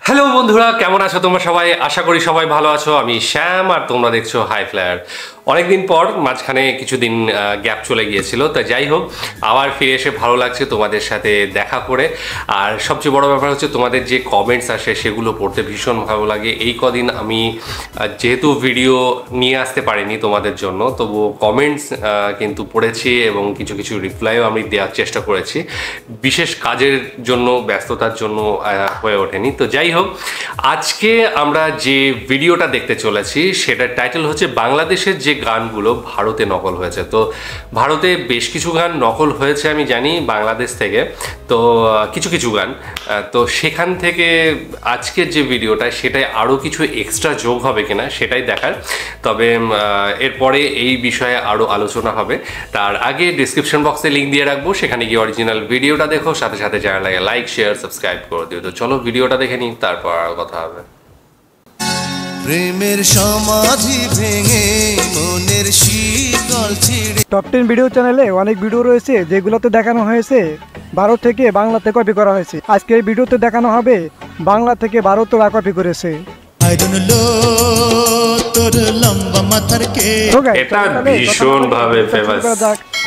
Hello বন্ধুরা, কেমন আছো তোমরা সবাই? আশা করি সবাই ভালো আছো। আমি শ্যাম আর তোমরা দেখছো হাই ফ্লায়ার। অনেকদিন পর মাঝখানে কিছুদিন গ্যাপ চলে গিয়েছিল, তা যাই হোক আবার ফিরে এসে ভালো লাগছে তোমাদের সাথে দেখা করে। আর সবচেয়ে বড় ব্যাপার হচ্ছে তোমাদের যে কমেন্টস আসে সেগুলো পড়তে ভীষণ ভালো লাগে। এই কদিন আমি যেহেতু ভিডিও নিয়ে আসতে পারিনি তোমাদের জন্য, তবু কমেন্টস কিন্তু পড়েছি এবং কিছু কিছু রিপ্লাইও আমি দেওয়ার চেষ্টা করেছি। বিশেষ কাজের জন্য, ব্যস্ততার জন্য হয়ে ওঠেনি। তো যাই হোক, আজকে আমরা যে ভিডিওটা দেখতে চলেছি সেটার টাইটেল হচ্ছে বাংলাদেশের যে গানগুলো ভারতে নকল হয়েছে। তো ভারতে বেশ কিছু গান নকল হয়েছে আমি জানি বাংলাদেশ থেকে, তো কিছু কিছু গান, তো সেখান থেকে আজকের যে ভিডিওটা সেটাই আরও কিছু এক্সট্রা যোগ হবে কিনা সেটাই দেখার। তবে এরপরে এই বিষয়ে আরও আলোচনা হবে। তার আগে ডিসক্রিপশন বক্সে লিঙ্ক দিয়ে রাখবো, সেখানে গিয়ে অরিজিনাল ভিডিওটা দেখো, সাথে সাথে যারা লাগে লাইক শেয়ার সাবস্ক্রাইব করে দিও। তো চলো ভিডিওটা দেখে নিই, তারপর আর কথা হবে। প্রেমের সমাধি ভেঙে মনের শীতল ছিঁড়ে। টপ 10 ভিডিও চ্যানেলে অনেক ভিডিও রয়েছে যেগুলোতে দেখানো হয়েছে ভারত থেকে বাংলাতে কপি করা হয়েছে। আজকে এই ভিডিওতে দেখানো হবে বাংলা থেকে ভারতরা কপি করেছে। এটা ভীষণ ভাবে ফেমাস,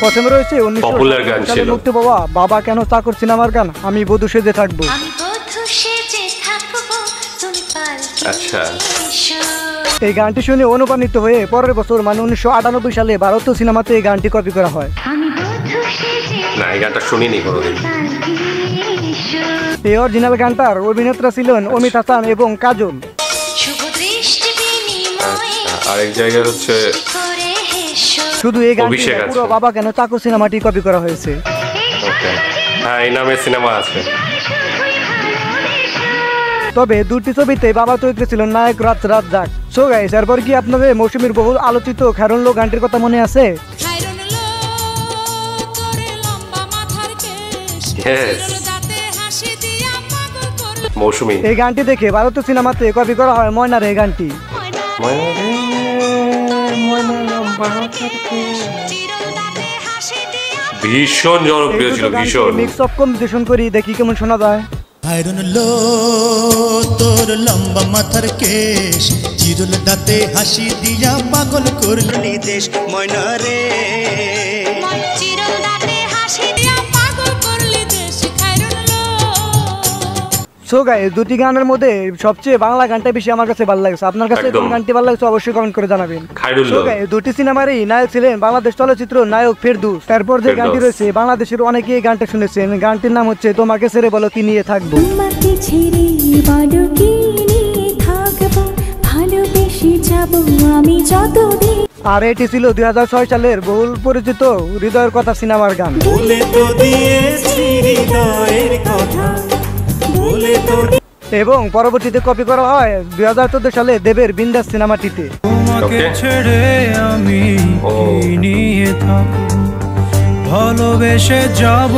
প্রথমে রয়েছে পপুলার গান ছিল মুক্তি বাবা বাবা কেন চাকর সিনেমার গান আমি বধূ সেজে থাকবো। আচ্ছা, এই গানটি শুনে অনুপ্রাণিত হয়ে পরের বছর মানে 1998 সালে ভারতীয় সিনেমাতে এই গানটি কপি করা হয়। না, এই গানটা শুনিনি কোনোদিন। এই অরিজিনাল গানটার অভিনেতা ছিলেন অমিত হাসান এবং কাজল। আরেক জায়গায় হচ্ছে শুধু এই গানটি পুরো বাবা কেন চাকর সিনেমাটি কপি করা হয়েছে। হ্যাঁ, এই নামে সিনেমা আছে। তবে দুটি ছবিতে বাবা চরিত্রে ছিলেন নায়ক রাজ্জাক। সো গাইস, এরপর কি আপনাদের মৌসুমীর বহুল আলোচিত খায়রুন লো গানটির কথা মনে আছে? মৌসুমী এই গানটি দেখে ভারতীয় সিনেমাতে কপি করা হয় ময়নার এই গানটি। ভীষণ জনপ্রিয় ছিল, ভীষণ। মিক্স অফ কম্বিনেশন করি দেখি কেমন শোনা যায়। হায়রন লো তোর লম্বা মাথার কেশ, চিরল দাঁতে হাসি দিয়া পাগল করলি দেশ ময়না রে। সো গাইস, দুটি গানের মধ্যে সবচেয়ে বাংলা গানটা বেশি আমার কাছে ভালো লাগছে। আপনার কাছে কোন গানটি ভালো লাগছে অবশ্যই কমেন্ট করে জানাবেন। সো গাইস, দুটি সিনেমারই নায়ক ছিলেন বাংলাদেশ চলচ্চিত্র নায়ক ফেরদৌস। তারপর যে গানটি রয়েছে বাংলাদেশের অনেকেই এই গানটা শুনেছেন। গানটির নাম হচ্ছে তোমাকে ছেড়ে বলো কি নিয়ে থাকবো। তোমাকে ছেড়ে বলো কি নিয়ে থাকবো, ভালোবেসে যাব আমি যতদিন। আর এটি ছিল 2006 সালের বহুল পরিচিত হৃদয়ের কথা সিনেমার গান। বলে তো দিয়েছি হৃদয়ের কথা, বলে তো। এবং পরবর্তীতে কপি করা হয় 2014 সালে দেবের বিন্দাস সিনেমাটিতে। তোমাকে ছেড়ে আমি নিয়ে থাকবো, ভালোবেসে যাব।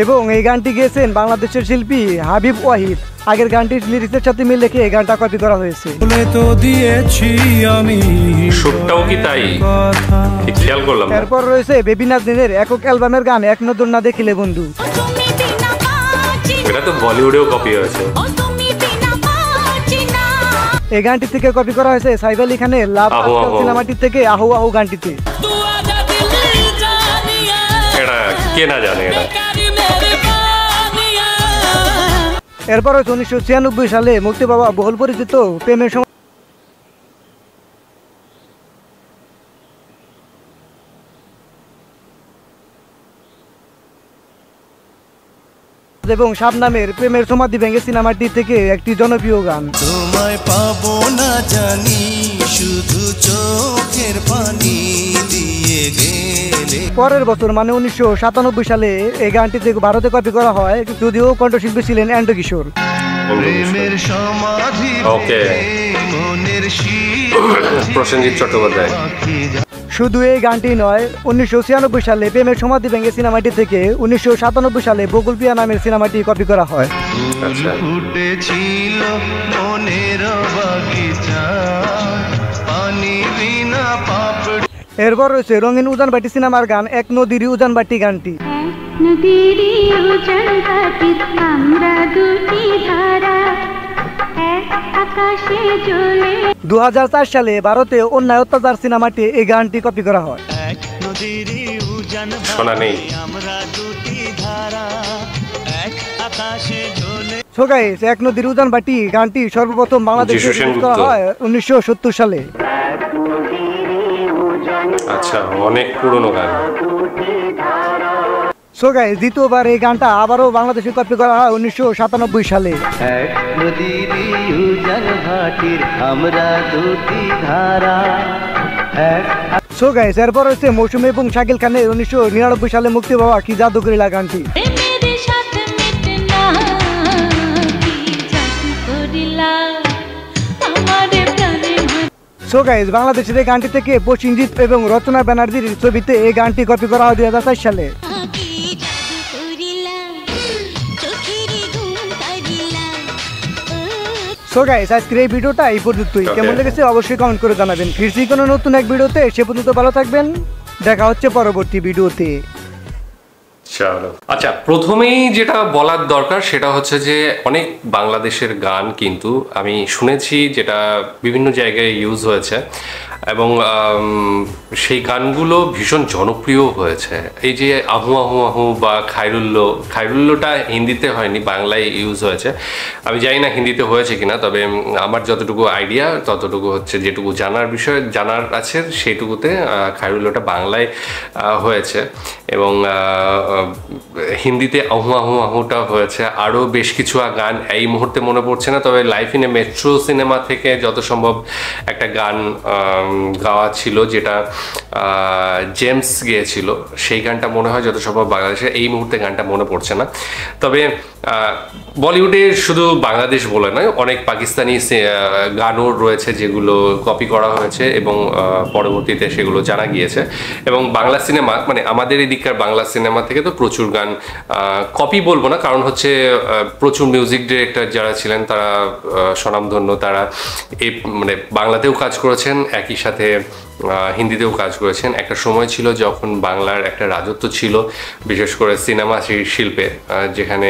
এবং এই গানটি গেয়েছেন বাংলাদেশের শিল্পী হাবিব ওয়াহিদ। আগের গানটির লিরিক্সের সাথে মিল রেখে এই গানটা কপি করা হয়েছে। বলে তো দিয়েছি আমি, সুরটাও কি তাই? ঠিক খেয়াল করলাম। এরপর রয়েছে বেবি নাজনীনের একক অ্যালবামের গান এক নজর না দেখিলে বন্ধু। এটা তো বলিউডেও কপি হয়েছে। এই গানটি থেকে কপি করা হয়েছে সাইফ আলী খানের লাভ সিনেমাটি থেকে আহু আহু গানটিতে। এটা কে না জানে এটা। এরপর 1996 সালে মুক্তি পাওয়া বহুল পরিচিত প্রেমের এবং শাবনামের প্রেমের সমাধি ভেঙে সিনেমাটি থেকে একটি জনপ্রিয় গান। তোমায় পাবো না জানি, শুধু চোখের পানি দিয়ে গেলে। পরের বছর মানে 1997 সালে এই গানটি থেকে ভারতে কপি করা হয়, যদিও কণ্ঠশিল্পী ছিলেন এন্ড্রু কিশোর। প্রেমের সমাধি ওকে, প্রসেনজিৎ চট্টোপাধ্যায়। শুধু এই গানটি নয়, 1996 সালে প্রেমের সমাধি ভেঙে সিনেমাটি থেকে 1997 সালে বকুল পিয়া নামের সিনেমাটি কপি করা হয়। এরপর রয়েছে রঙিন উজানবাটি সিনেমার গান এক নদীর উজানবাটি গানটি। 2004 সালে ভারতে অন্যায় অত্যাচার সিনেমাটি এই গানটি কপি করা হয়। শোনা নেই। সো গাইস, এক নদীর উজান বাটি গানটি সর্বপ্রথম বাংলাদেশে রিলিজ করা হয় 1970 সালে। আচ্ছা, অনেক পুরনো গান। সো গাইস, দ্বিতীয়বার এই গানটা আবারও বাংলাদেশে কপি করা হয় 1997 সালে। এক নদীর উজান ভাটির আমরা দুটি ধারা। সো গাইস, এরপর হচ্ছে মৌসুমী এবং শাকিল খানের 1999 সালে মুক্তি পাওয়া কি জাদু করিলা গানটি। সো গাইস, বাংলাদেশের এই গানটি থেকে প্রসেনজিৎ এবং রচনা ব্যানার্জির ছবিতে এই গানটি কপি করা হয় 2004 সালে। সো গাইস, আজকের এই ভিডিওটা এই পর্যন্তই। কেমন লেগেছে অবশ্যই কমেন্ট করে জানাবেন। ফিরছি কোনো নতুন এক ভিডিওতে, সে পর্যন্ত ভালো থাকবেন। দেখা হচ্ছে পরবর্তী ভিডিওতে। চলো, আচ্ছা, প্রথমেই যেটা বলার দরকার সেটা হচ্ছে যে অনেক বাংলাদেশের গান কিন্তু আমি শুনেছি যেটা বিভিন্ন জায়গায় ইউজ হয়েছে এবং সেই গানগুলো ভীষণ জনপ্রিয় হয়েছে। এই যে আহু আহু আহু বা খায়রুল্লোটা হিন্দিতে হয়নি, বাংলায় ইউজ হয়েছে। আমি জানি না হিন্দিতে হয়েছে কিনা, তবে আমার যতটুকু আইডিয়া ততটুকু হচ্ছে, যেটুকু জানার আছে সেইটুকুতে খায়রুল্লোটা বাংলায় হয়েছে এবং হিন্দিতে আহু আহু আহুটা হয়েছে। আরও বেশ কিছু গান এই মুহূর্তে মনে পড়ছে না, তবে life in a metro cinema থেকে যত সম্ভব একটা গান গাওয়া ছিল যেটা জেমস গেয়েছিল, সেই গানটা মনে হয় যত সম্ভব বাংলাদেশে। এই মুহূর্তে গানটা মনে পড়ছে না। তবে বলিউডে শুধু বাংলাদেশ বলে নয়, অনেক পাকিস্তানি গানও রয়েছে যেগুলো কপি করা হয়েছে এবং পরবর্তীতে সেগুলো জানা গিয়েছে। এবং বাংলা সিনেমা, মানে আমাদের এদিককার বাংলা সিনেমা থেকে তো প্রচুর গান কপি বলবো না, কারণ হচ্ছে প্রচুর মিউজিক ডিরেক্টর যারা ছিলেন তারা স্বনামধন্য, তারা এই মানে বাংলাতেও কাজ করেছেন, একই সাথে হিন্দিতেও কাজ করেছেন। একটা সময় ছিল যখন বাংলার একটা রাজত্ব ছিল, বিশেষ করে সিনেমা শিল্পে, যেখানে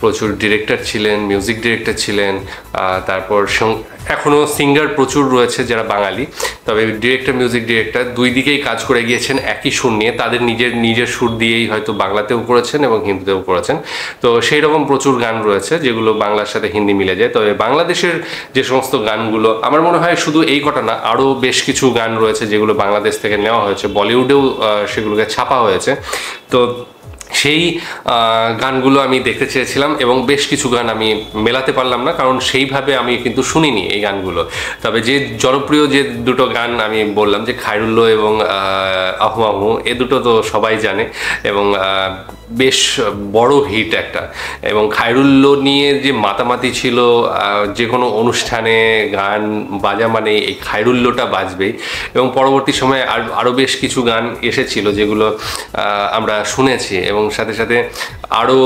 প্রচুর ডিরেক্টর ছিলেন, মিউজিক ডিরেক্টর ছিলেন, তারপর এখনও সিঙ্গার প্রচুর রয়েছে যারা বাঙালি, তবে ডিরেক্টর মিউজিক ডিরেক্টর দুই দিকেই কাজ করে গিয়েছেন একই সুর নিয়ে, তাদের নিজের সুর দিয়েই হয়তো বাংলাতেও করেছেন এবং হিন্দিতেও করেছেন। তো সেই রকম প্রচুর গান রয়েছে যেগুলো বাংলার সাথে হিন্দি মিলে যায়। তবে বাংলাদেশের যে সমস্ত গানগুলো, আমার মনে হয় শুধু এই কটা না, আরও বেশ কিছু গান রয়েছে যেগুলো বাংলাদেশ থেকে নেওয়া হয়েছে, বলিউডেও সেগুলোকে ছাপা হয়েছে। তো সেই গানগুলো আমি দেখতে চেয়েছিলাম এবং বেশ কিছু গান আমি মেলাতে পারলাম না, কারণ সেইভাবে আমি কিন্তু শুনিনি এই গানগুলো। তবে যে জনপ্রিয় যে দুটো গান আমি বললাম, যে খায়রুল্লো এবং আহু আহু, এ দুটো তো সবাই জানে এবং বেশ বড় হিট একটা। এবং খায়রুল্লো নিয়ে যে মাতামাতি ছিল, যে কোনো অনুষ্ঠানে গান বাজা মানে এই খায়রুল্লোটা বাজবেই। এবং পরবর্তী সময়ে আরও বেশ কিছু গান এসেছিল যেগুলো আমরা শুনেছি, এবং সাথে সাথে আরও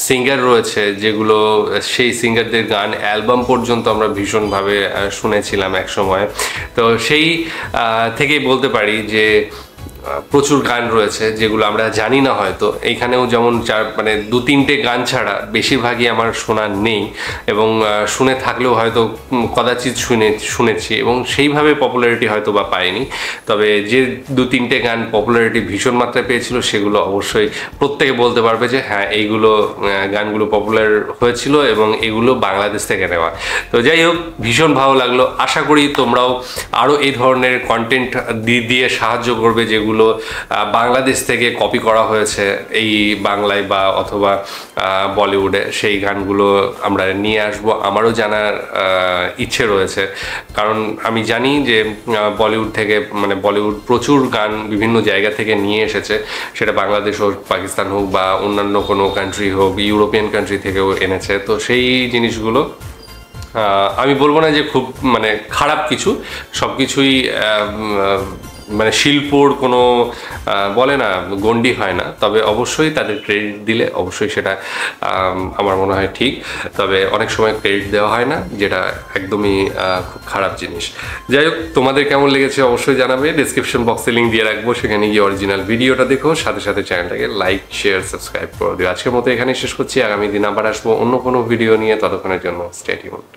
সিঙ্গার রয়েছে যেগুলো, সেই সিঙ্গারদের গান অ্যালবাম পর্যন্ত আমরা ভীষণভাবে শুনেছিলাম এক সময়। তো সেই থেকেই বলতে পারি যে প্রচুর গান রয়েছে যেগুলো আমরা জানি না হয়তো। এইখানেও যেমন মানে 2-3টে গান ছাড়া বেশিরভাগই আমার শোনা নেই, এবং শুনে থাকলেও হয়তো কদাচিৎ শুনেছি এবং সেইভাবে পপুলারিটি হয়তো বা পাইনি। তবে যে 2-3টে গান পপুলারিটি ভীষণ মাত্রায় পেয়েছিল সেগুলো অবশ্যই প্রত্যেকে বলতে পারবে যে হ্যাঁ, এইগুলো গানগুলো পপুলার হয়েছিল এবং এগুলো বাংলাদেশ থেকে নেওয়া। তো যাই হোক, ভীষণ ভালো লাগলো। আশা করি তোমরাও আরও এই ধরনের কন্টেন্ট দিয়ে সাহায্য করবে যেগুলো বাংলাদেশ থেকে কপি করা হয়েছে এই বাংলায় বা অথবা বলিউডে। সেই গানগুলো আমরা নিয়ে আসবো, আমারও জানার ইচ্ছে রয়েছে, কারণ আমি জানি যে বলিউড থেকে, মানে বলিউড প্রচুর গান বিভিন্ন জায়গা থেকে নিয়ে এসেছে, সেটা বাংলাদেশ হোক, পাকিস্তান হোক বা অন্যান্য কোনো কান্ট্রি হোক, ইউরোপিয়ান কান্ট্রি থেকেও এনেছে। তো সেই জিনিসগুলো আমি বলবো না যে খুব মানে খারাপ কিছু, সব কিছুই মানে শিল্পর কোনো বলে না গণ্ডি হয় না, তবে অবশ্যই তাদের ক্রেডিট দিলে অবশ্যই সেটা আমার মনে হয় ঠিক। তবে অনেক সময় ক্রেডিট দেওয়া হয় না, যেটা একদমই খুব খারাপ জিনিস। যাই হোক, তোমাদের কেমন লেগেছে অবশ্যই জানাবে। ডিসক্রিপশন বক্সে লিঙ্ক দিয়ে রাখবো, সেখানে গিয়ে অরিজিনাল ভিডিওটা দেখো, সাথে সাথে চ্যানেলটাকে লাইক, শেয়ার, সাবস্ক্রাইব করে দিও। আজকের মতো এখানেই শেষ করছি, আগামী দিন আবার আসবো অন্য কোনো ভিডিও নিয়ে। ততক্ষণের জন্য স্টে টিউনড।